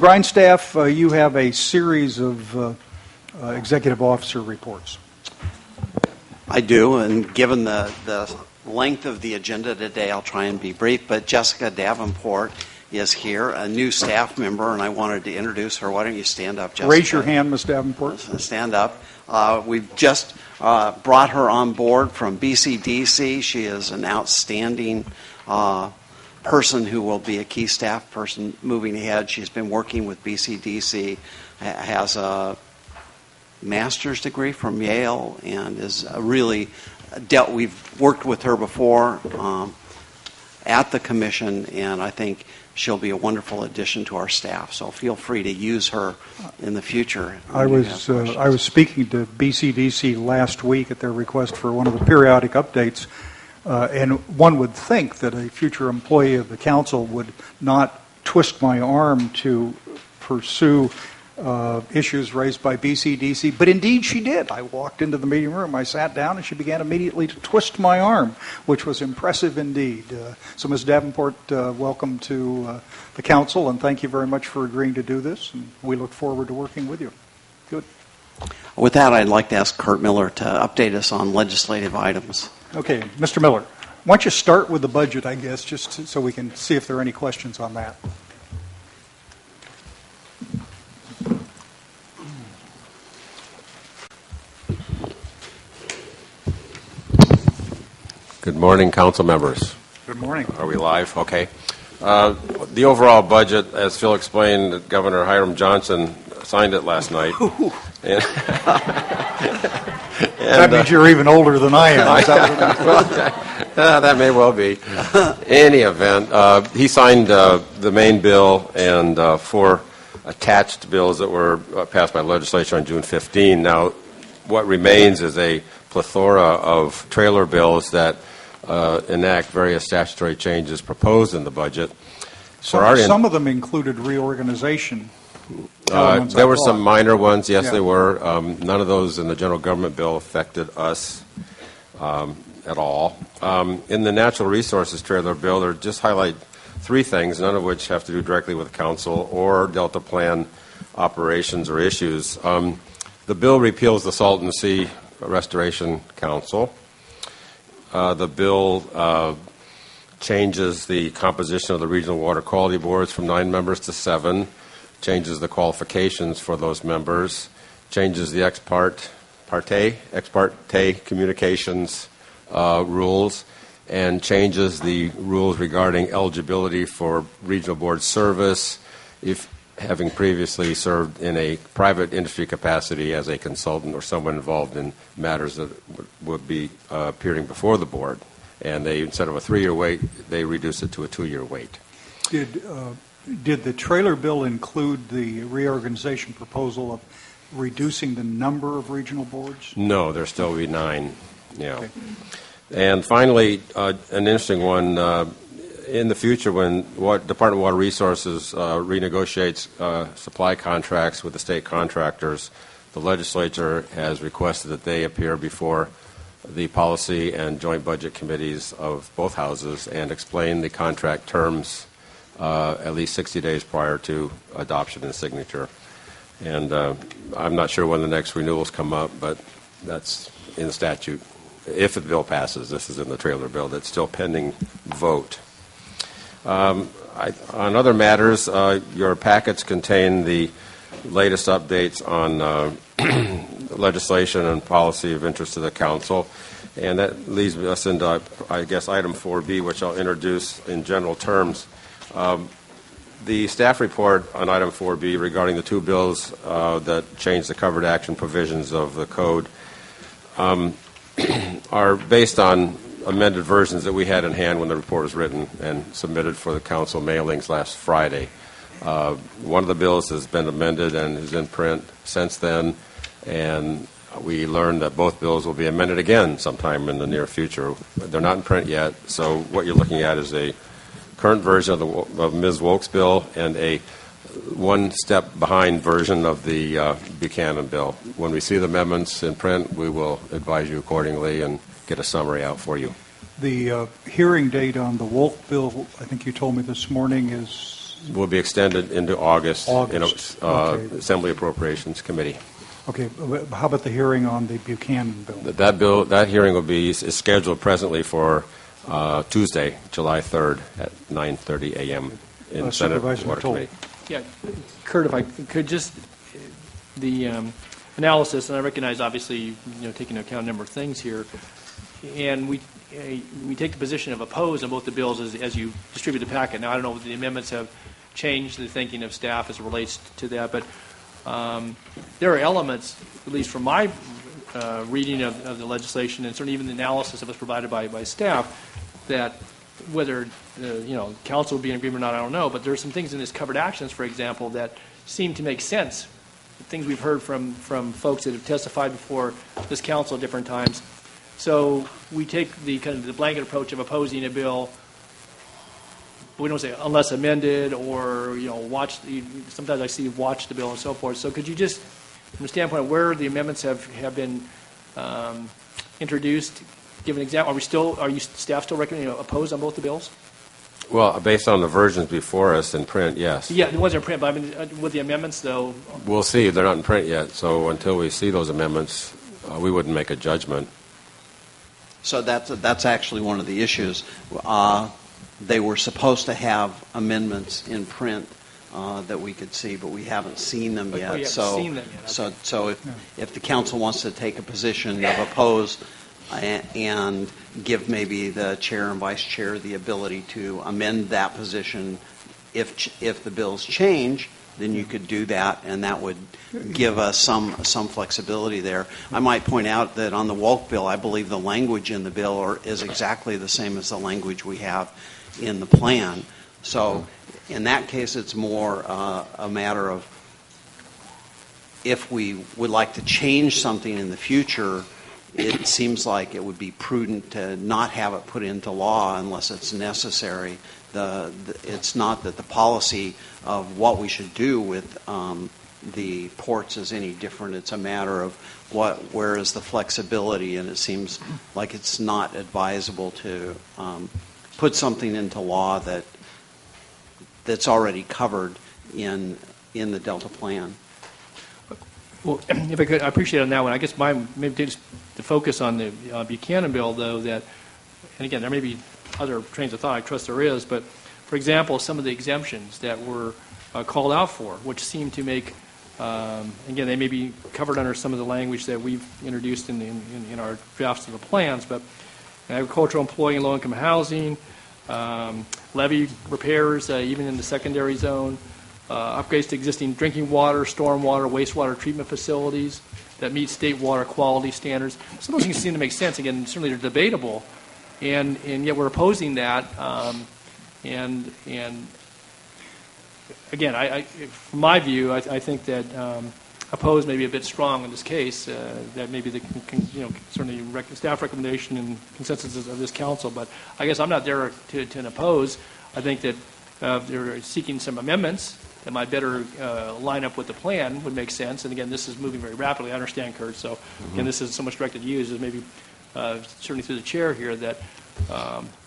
Grindstaff, you have a series of executive officer reports. I do, and given the length of the agenda today, I'll try and be brief. But Jessica Davenport is here, a new staff member, and I wanted to introduce her. Why don't you stand up, Jessica? Raise your hand, Ms. Davenport. Stand up. We've just brought her on board from BCDC. She is an outstanding person who will be a key staff person moving ahead. She's been working with BCDC, has a master's degree from Yale, and is really we've worked with her before at the commission, and I think she'll be a wonderful addition to our staff. So feel free to use her in the future. I was speaking to BCDC last week at their request for one of the periodic updates, and one would think that a future employee of the council would not twist my arm to pursue issues raised by BCDC, but indeed she did. I walked into the meeting room, I sat down, and she began immediately to twist my arm, which was impressive indeed. So Ms. Davenport, welcome to the council, and thank you very much for agreeing to do this, and we look forward to working with you. Good. With that, I'd like to ask Kurt Miller to update us on legislative items. Okay, Mr. Miller, why don't you start with the budget, I guess, just so we can see if there are any questions on that. Good morning, council members. Good morning. Are we live? Okay. The overall budget, as Phil explained, Governor Hiram Johnson signed it last night. And that means you're even older than I am. Is that what that may well be. Any event, he signed the main bill and 4 attached bills that were passed by legislature on June 15. Now, what remains is a plethora of trailer bills that enact various statutory changes proposed in the budget. So some of them included reorganization. There were some minor ones, yes, yeah. They were. None of those in the general government bill affected us at all. In the natural resources trailer bill, there just highlight 3 things, none of which have to do directly with council or Delta Plan operations or issues. The bill repeals the Salton Sea Restoration Council. The bill changes the composition of the regional water quality boards from 9 members to 7, changes the qualifications for those members, changes the ex parte communications rules, and changes the rules regarding eligibility for regional board service if having previously served in a private industry capacity as a consultant or someone involved in matters that would be appearing before the board. And they, instead of a 3-year wait, they reduce it to a 2-year wait. Did the trailer bill include the reorganization proposal of reducing the number of regional boards? No, there still will be 9. Yeah. Okay. And finally, an interesting one, in the future when Department of Water Resources renegotiates supply contracts with the state contractors, the legislature has requested that they appear before the policy and joint budget committees of both houses and explain the contract terms at least 60 days prior to adoption and signature. And I'm not sure when the next renewals come up, but that's in the statute. If the bill passes, this is in the trailer bill that's still pending vote. On other matters, your packets contain the latest updates on legislation and policy of interest to the council. And that leads us into, I guess, item 4B, which I'll introduce in general terms. The staff report on item 4B regarding the 2 bills that change the covered action provisions of the code are based on amended versions that we had in hand when the report was written and submitted for the council mailings last Friday. One of the bills has been amended and is in print since then, and we learned that both bills will be amended again sometime in the near future. They're not in print yet, so what you're looking at is a current version of Ms. Wolk's bill and a one-step behind version of the Buchanan bill. When we see the amendments in print, we will advise you accordingly and get a summary out for you. The hearing date on the Wolk bill, I think you told me this morning, is will be extended into August. August. Okay. Assembly Appropriations Committee. Okay, how about the hearing on the Buchanan bill? That hearing is scheduled presently for Tuesday, July 3rd at 9:30 a.m. in Senate Supervisor Water Toll. Committee. Yeah, Kurt, if I could just, the analysis, and I recognize obviously, taking into account a number of things here, and we take the position of oppose on both the bills as you distribute the packet. Now, I don't know if the amendments have changed the thinking of staff as it relates to that, but there are elements, at least from my reading of the legislation, and certainly even the analysis that was provided by staff, that whether council would be in agreement or not, I don't know, but there are some things in this covered actions, for example, that seem to make sense. Things we've heard from folks that have testified before this council at different times. So we take the kind of the blanket approach of opposing a bill. But we don't say unless amended or sometimes I see watch the bill and so forth. So could you just, from the standpoint of where the amendments have been introduced, give an example? Are you staff still recommending oppose on both the bills? Well, based on the versions before us in print, yes. Yeah, the ones that are in print, but I mean, with the amendments, though? We'll see. They're not in print yet, so until we see those amendments, we wouldn't make a judgment. So that's actually one of the issues. They were supposed to have amendments in print that we could see, but we haven't seen them yet. Seen them yet. Okay. So if the council wants to take a position of oppose and give maybe the chair and vice chair the ability to amend that position, if the bills change, then you could do that, and that would give us some flexibility there. I might point out that on the Wolk bill, I believe the language in the bill is exactly the same as the language we have in the plan. So in that case, it's more a matter of if we would like to change something in the future, it seems like it would be prudent to not have it put into law unless it's necessary. It's not that the policy of what we should do with the ports is any different. It's a matter of where is the flexibility, and it seems like it's not advisable to put something into law that's already covered in the Delta plan. Well, if I could, I appreciate on that one. I guess maybe just to focus on the Buchanan bill, though, that, and again, there may be other trains of thought, I trust there is, but for example, some of the exemptions that were called out for, which seem to make, again, they may be covered under some of the language that we've introduced in our drafts of the plans, but agricultural employee and low-income housing, levee repairs, even in the secondary zone, upgrades to existing drinking water, stormwater, wastewater treatment facilities that meet state water quality standards. Some of those things seem to make sense. Again, certainly they're debatable, and yet we're opposing that. And again, from my view, I think that oppose may be a bit strong in this case. That may be the certainly staff recommendation and consensus of this council. But I guess I'm not there to oppose. I think that they're seeking some amendments that might better line up with the plan would make sense. And again, this is moving very rapidly. I understand, Kurt. So again, this is so much directed to you as maybe certainly through the chair here that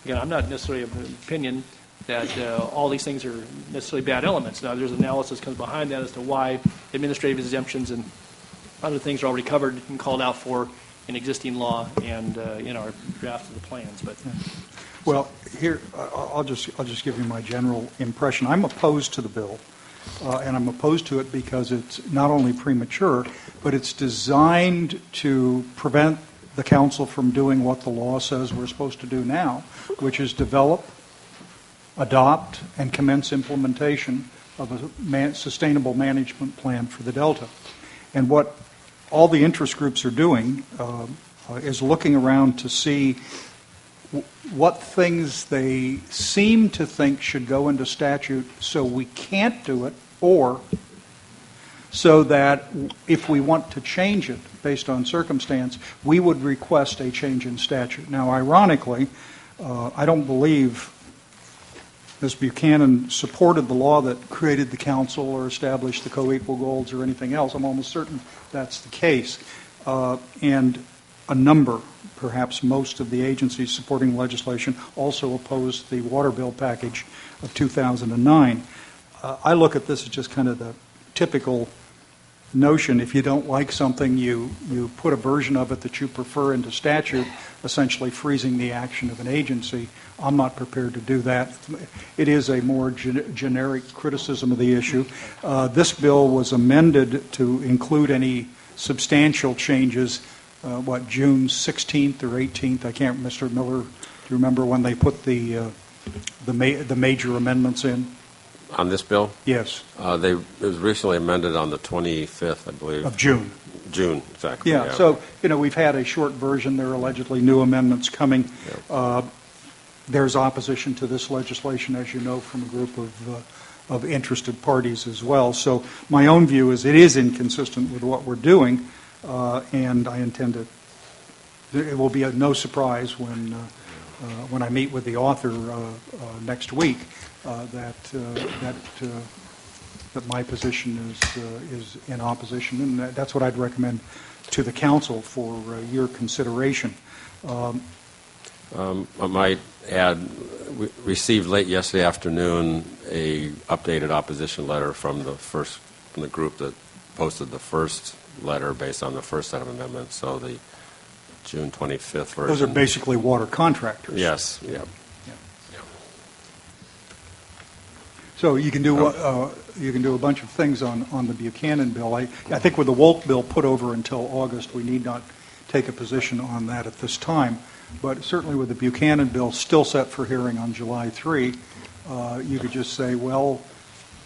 again, I'm not necessarily of an opinion that all these things are necessarily bad elements. Now, there's analysis comes behind that as to why administrative exemptions and other things are already covered and called out for in existing law and in our draft of the plans. But well, here I'll just give you my general impression. I'm opposed to the bill, and I'm opposed to it because it's not only premature, but it's designed to prevent the council from doing what the law says we're supposed to do now, which is develop, adopt, and commence implementation of a sustainable management plan for the Delta. And what all the interest groups are doing is looking around to see what things they seem to think should go into statute so we can't do it, or so that if we want to change it based on circumstance, we would request a change in statute. Now, ironically, I don't believe Ms. Buchanan supported the law that created the council or established the co-equal goals or anything else. I'm almost certain that's the case. And a number, perhaps most of the agencies supporting legislation also opposed the water bill package of 2009. I look at this as just kind of the typical notion. If you don't like something, you put a version of it that you prefer into statute, essentially freezing the action of an agency. I'm not prepared to do that. It is a more generic criticism of the issue. This bill was amended to include any substantial changes, June 16th or 18th? I can't, Mr. Miller, do you remember when they put the major amendments in? On this bill? Yes. It was recently amended on the 25th, I believe. Of June. June, exactly. Yeah, so, we've had a short version. There are allegedly new amendments coming. Yeah. There's opposition to this legislation, as you know, from a group of interested parties as well. So my own view is it is inconsistent with what we're doing, and I intend to, it will be no surprise when I meet with the author next week that my position is in opposition, and that's what I'd recommend to the council for your consideration. I might add, we received late yesterday afternoon a updated opposition letter from the group that posted the first letter based on the first set of amendments. So the June 25th version. Those are basically water contractors. Yes. Yeah. So you can do a bunch of things on the Buchanan bill. I think with the Wolk bill put over until August, we need not take a position on that at this time. But certainly with the Buchanan bill still set for hearing on July 3, you could just say, well,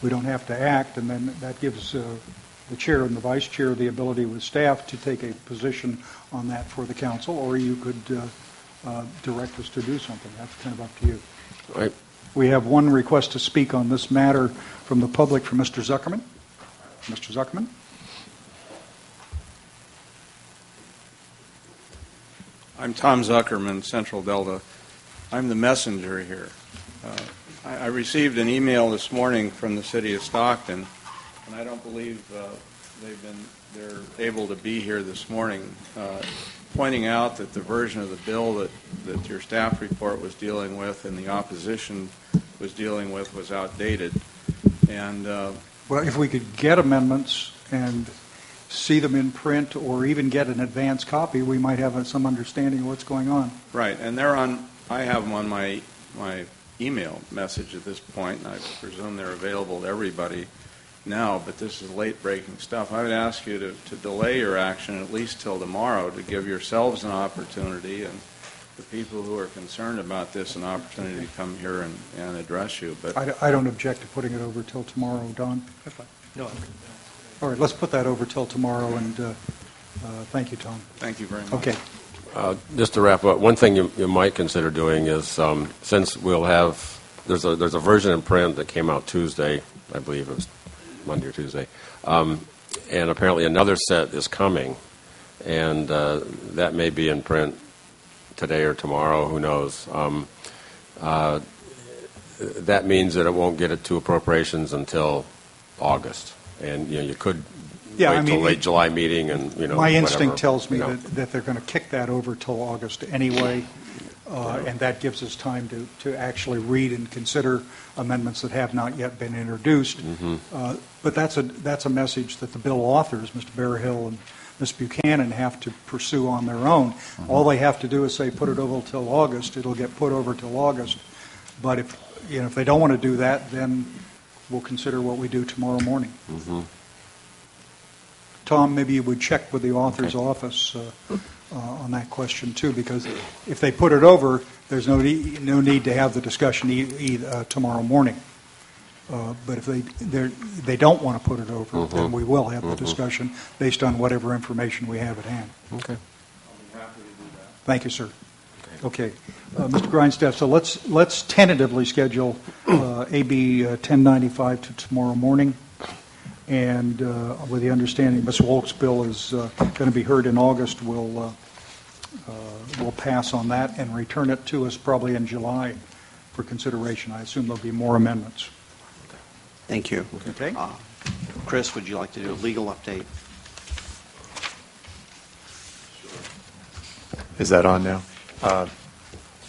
we don't have to act, and then that gives the chair and the vice chair the ability with staff to take a position on that for the council, or you could direct us to do something. That's kind of up to you. Right. We have one request to speak on this matter from the public from Mr. Zuckerman. Mr. Zuckerman? I'm Tom Zuckerman, Central Delta. I'm the messenger here. I received an email this morning from the city of Stockton, and I don't believe they're able to be here this morning, pointing out that the version of the bill that your staff report was dealing with and the opposition was dealing with was outdated. And well, if we could get amendments and see them in print or even get an advance copy, we might have some understanding of what's going on. Right, and I have them on my email message at this point, and I presume they're available to everybody now, but this is late-breaking stuff. I would ask you to delay your action at least till tomorrow to give yourselves an opportunity and the people who are concerned about this an opportunity to come here and address you. But I don't object to putting it over till tomorrow, Don. That's fine. No. All right, let's put that over till tomorrow, and thank you, Tom. thank you very much. Okay. Just to wrap up, one thing you might consider doing is since we'll have there's a version in print that came out Tuesday, I believe it was Monday or Tuesday, and apparently another set is coming, and that may be in print today or tomorrow. Who knows? That means that it won't get it to appropriations until August, and you could wait till late July meeting, and my instinct whatever, tells me that they're going to kick that over till August anyway, and that gives us time to actually read and consider amendments that have not yet been introduced. Mm-hmm. But that's a message that the bill authors, Mr. Bearhill and Ms. Buchanan, have to pursue on their own. Mm-hmm. All they have to do is say put it over till August. It'll get put over till August. But if they don't want to do that, then we'll consider what we do tomorrow morning. Mm-hmm. Tom, maybe you would check with the author's office on that question too, because if they put it over, there's no need to have the discussion tomorrow morning. But if they don't want to put it over, mm-hmm. then we will have the mm-hmm. discussion based on whatever information we have at hand. Okay. I'll be happy to do that. Thank you, sir. Okay, Mr. Grindstaff. So let's tentatively schedule AB 1095 to tomorrow morning, and with the understanding Ms. Wolk's bill is going to be heard in August, we'll pass on that and return it to us probably in July for consideration. I assume there'll be more amendments. Thank you. Okay. Chris, would you like to do a legal update? Is that on now? I'd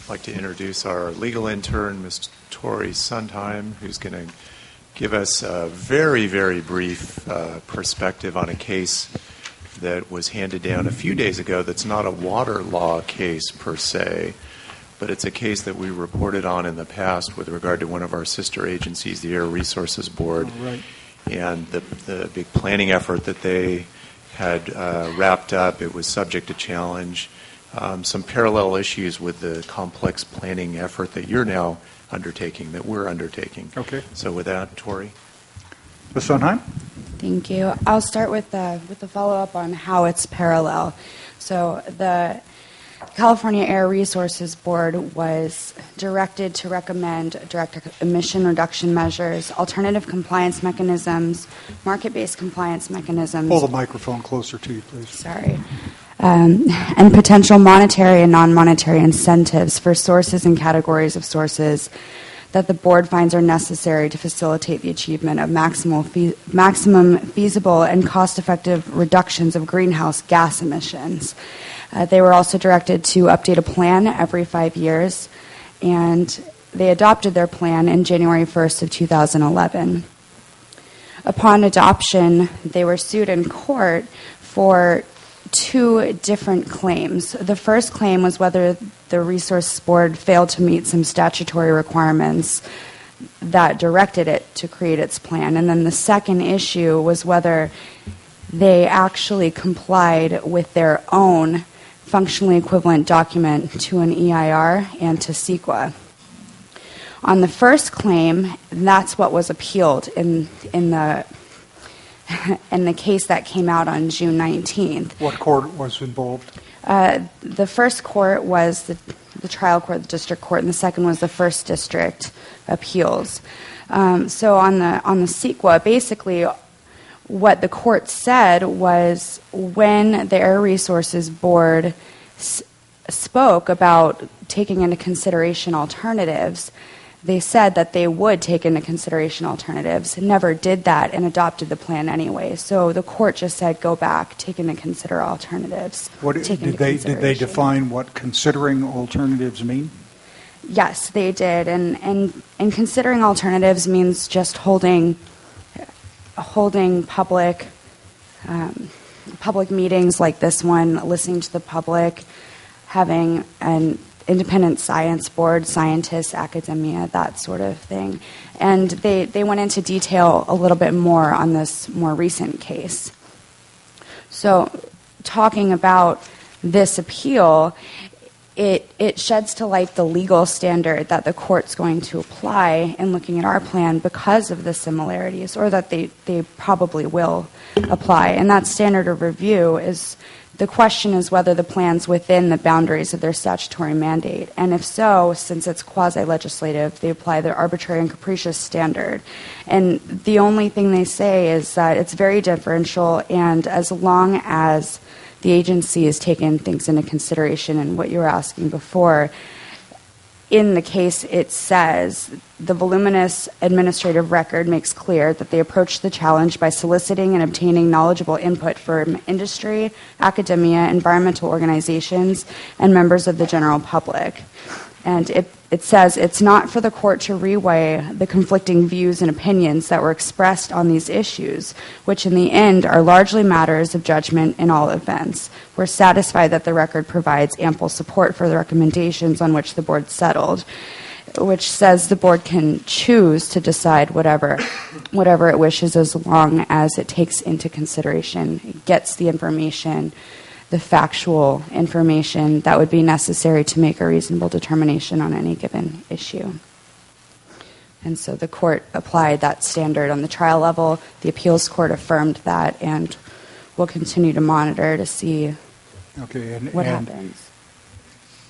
like to introduce our legal intern, Ms. Tori Sondheim, who's going to give us a very, very brief perspective on a case that was handed down a few days ago that's not a water law case per se, but it's a case that we reported on in the past with regard to one of our sister agencies, the Air Resources Board, and the big planning effort that they had wrapped up. It was subject to challenge. Some parallel issues with the complex planning effort that you're now undertaking, that we're undertaking. Okay. So with that, Tori. Ms. Sondheim? Thank you. I'll start with the follow-up on how it's parallel. So the California Air Resources Board was directed to recommend direct emission reduction measures, alternative compliance mechanisms, market-based compliance mechanisms. Pull the microphone closer to you, please. Sorry. And potential monetary and non-monetary incentives for sources and categories of sources that the board finds are necessary to facilitate the achievement of maximum feasible and cost-effective reductions of greenhouse gas emissions. They were also directed to update a plan every 5 years, and they adopted their plan in January 1st of 2011. Upon adoption, they were sued in court for two different claims. The first claim was whether the Resource Board failed to meet some statutory requirements that directed it to create its plan. And then the second issue was whether they actually complied with their own functionally equivalent document to an EIR and to CEQA. On the first claim, that's what was appealed in the case that came out on June 19th. What court was involved? The first court was the trial court, the district court, and the second was the first district appeals. So on the CEQA, basically what the court said was when the Air Resources Board spoke about taking into consideration alternatives, they said that they would take into consideration alternatives, never did that, and adopted the plan anyway. So the court just said, go back, take into consider alternatives. Did they define what considering alternatives mean? Yes, they did. And considering alternatives means just holding public meetings like this one, listening to the public, having an independent science board, scientists, academia, that sort of thing. And they went into detail a little bit more on this more recent case. So talking about this appeal, it sheds to light the legal standard that the court's going to apply in looking at our plan because of the similarities, or that they probably will apply. And that standard of review is, the question is whether the plan's within the boundaries of their statutory mandate. And if so, since it's quasi-legislative, they apply their arbitrary and capricious standard. And the only thing they say is that it's very differential, and as long as the agency has taken things into consideration, and what you were asking before, in the case it says the voluminous administrative record makes clear that they approach the challenge by soliciting and obtaining knowledgeable input from industry, academia, environmental organizations, and members of the general public. And it says it's not for the court to reweigh the conflicting views and opinions that were expressed on these issues, which in the end are largely matters of judgment in all events. We're satisfied that the record provides ample support for the recommendations on which the board settled, which says the board can choose to decide whatever it wishes, as long as it takes into consideration, it gets the information, the factual information that would be necessary to make a reasonable determination on any given issue. And so the court applied that standard on the trial level. The appeals court affirmed that, and we'll continue to monitor to see what happens.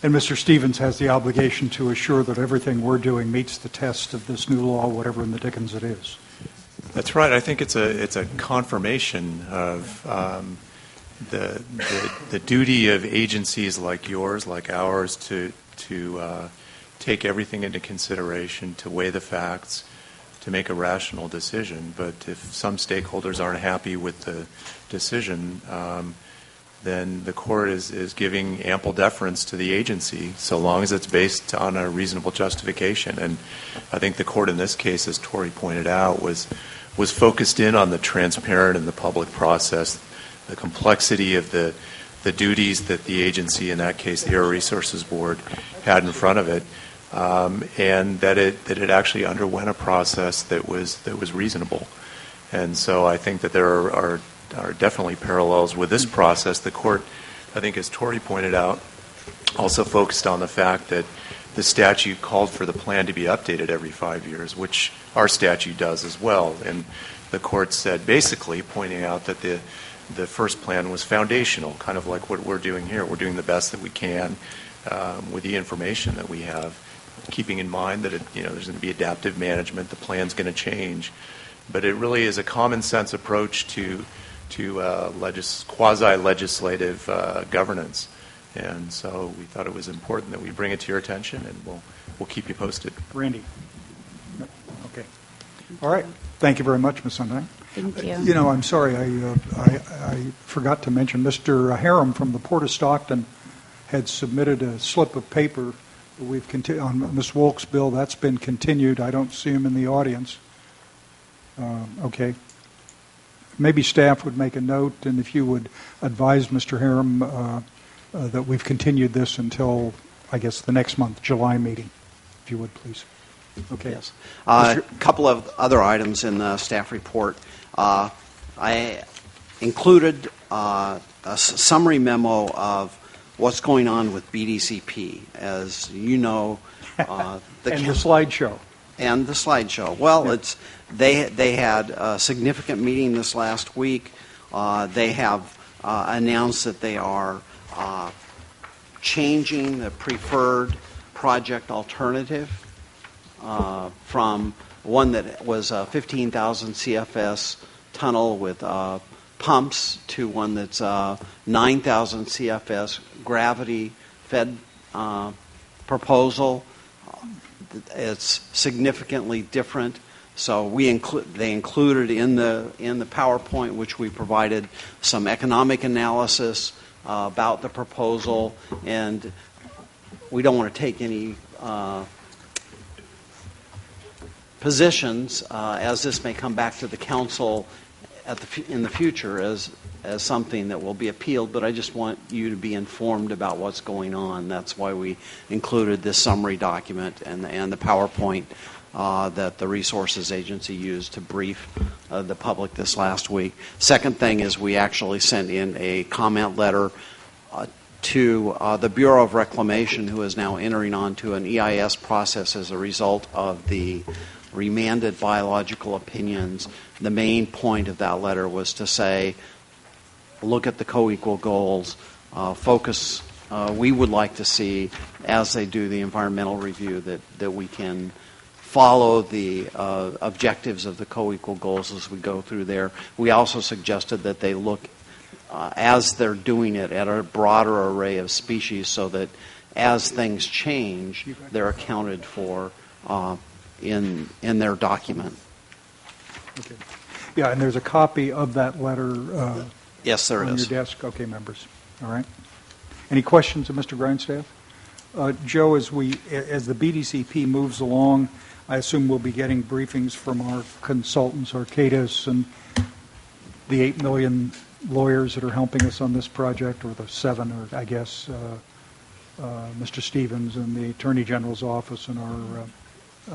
And Mr. Stevens has the obligation to assure that everything we're doing meets the test of this new law, whatever in the dickens it is. That's right. I think it's a confirmation of the duty of agencies like yours, like ours, to take everything into consideration, to weigh the facts, to make a rational decision. But if some stakeholders aren't happy with the decision, then the court is giving ample deference to the agency, so long as it's based on a reasonable justification. And I think the court in this case, as Tori pointed out, was focused in on the transparent and the public process, the complexity of the duties that the agency, in that case the Air Resources Board, had in front of it, and that it actually underwent a process that was reasonable. And so I think that there are definitely parallels with this process. The court, I think, as Tori pointed out, also focused on the fact that the statute called for the plan to be updated every 5 years, which our statute does as well. And the court said, basically, pointing out that the first plan was foundational, kind of like what we're doing here. We're doing the best that we can with the information that we have, keeping in mind that there's going to be adaptive management, the plan's going to change. But it really is a common sense approach to quasi-legislative governance. And so we thought it was important that we bring it to your attention, and we'll keep you posted. Randy? Okay. All right. Thank you very much, Ms. Sunday. Thank you. I'm sorry, I forgot to mention, Mr. Harem from the Port of Stockton had submitted a slip of paper. We've on Ms. Wolk's bill. That's been continued. I don't see him in the audience. Okay. Maybe staff would make a note, and if you would advise Mr. Harem that we've continued this until, I guess, the next month, July meeting, if you would, please. Okay. Yes. A couple of other items in the staff report. I included a summary memo of what's going on with BDCP. As you know, and the slideshow. And the slideshow. Well, yeah. They had a significant meeting this last week. They have announced that they are changing the preferred project alternative from one that was a 15,000 CFS tunnel with pumps to one that's 9,000 CFS gravity-fed proposal. It's significantly different. So they included in the PowerPoint, which we provided, some economic analysis about the proposal, and we don't want to take any positions as this may come back to the council in the future as something that will be appealed, but I just want you to be informed about what's going on. That's why we included this summary document and the PowerPoint that the Resources Agency used to brief the public this last week. Second thing is we actually sent in a comment letter to the Bureau of Reclamation, who is now entering onto an EIS process as a result of the remanded biological opinions. The main point of that letter was to say, look at the co-equal goals, focus. We would like to see, as they do the environmental review, that we can follow the objectives of the co-equal goals as we go through there. We also suggested that they look, as they're doing it, at a broader array of species so that as things change, they're accounted for in their document. Okay. Yeah, and there's a copy of that letter yes, there on is. your desk. Okay, members. All right. Any questions of Mr. Grindstaff? Joe, as the BDCP moves along, I assume we'll be getting briefings from our consultants, Arcadis, and the 8 million lawyers that are helping us on this project, or the 7, or I guess Mr. Stevens and the Attorney General's office and our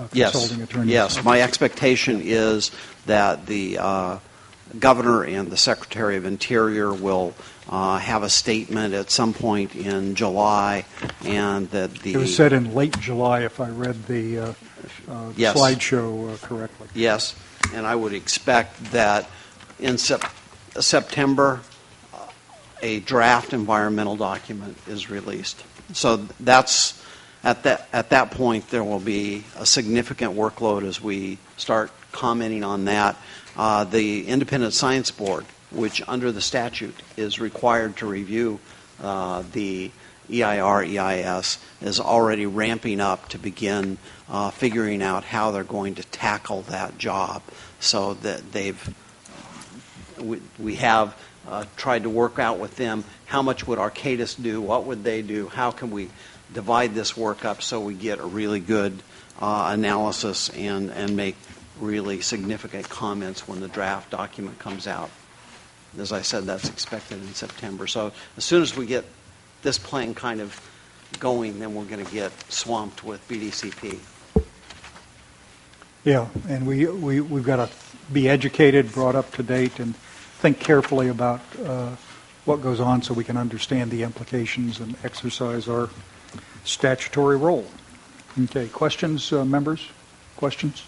consulting attorneys. Yes, my expectation is that the Governor and the Secretary of Interior will have a statement at some point in July, and that it was said in late July, if I read the yes. slideshow correctly. Yes, and I would expect that in September a draft environmental document is released. So that's at that point there will be a significant workload as we start commenting on that. The Independent Science Board, which under the statute is required to review the EIR, EIS, is already ramping up to begin figuring out how they're going to tackle that job. So that we have tried to work out with them how much would Arcadis do, what would they do, how can we divide this work up so we get a really good analysis and make really significant comments when the draft document comes out. As I said, that's expected in September. So as soon as we get this plan kind of going, then we're going to get swamped with BDCP. Yeah, and we've got to be educated, brought up to date, and think carefully about what goes on so we can understand the implications and exercise our statutory role. Okay, questions, members? Questions?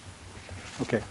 Okay.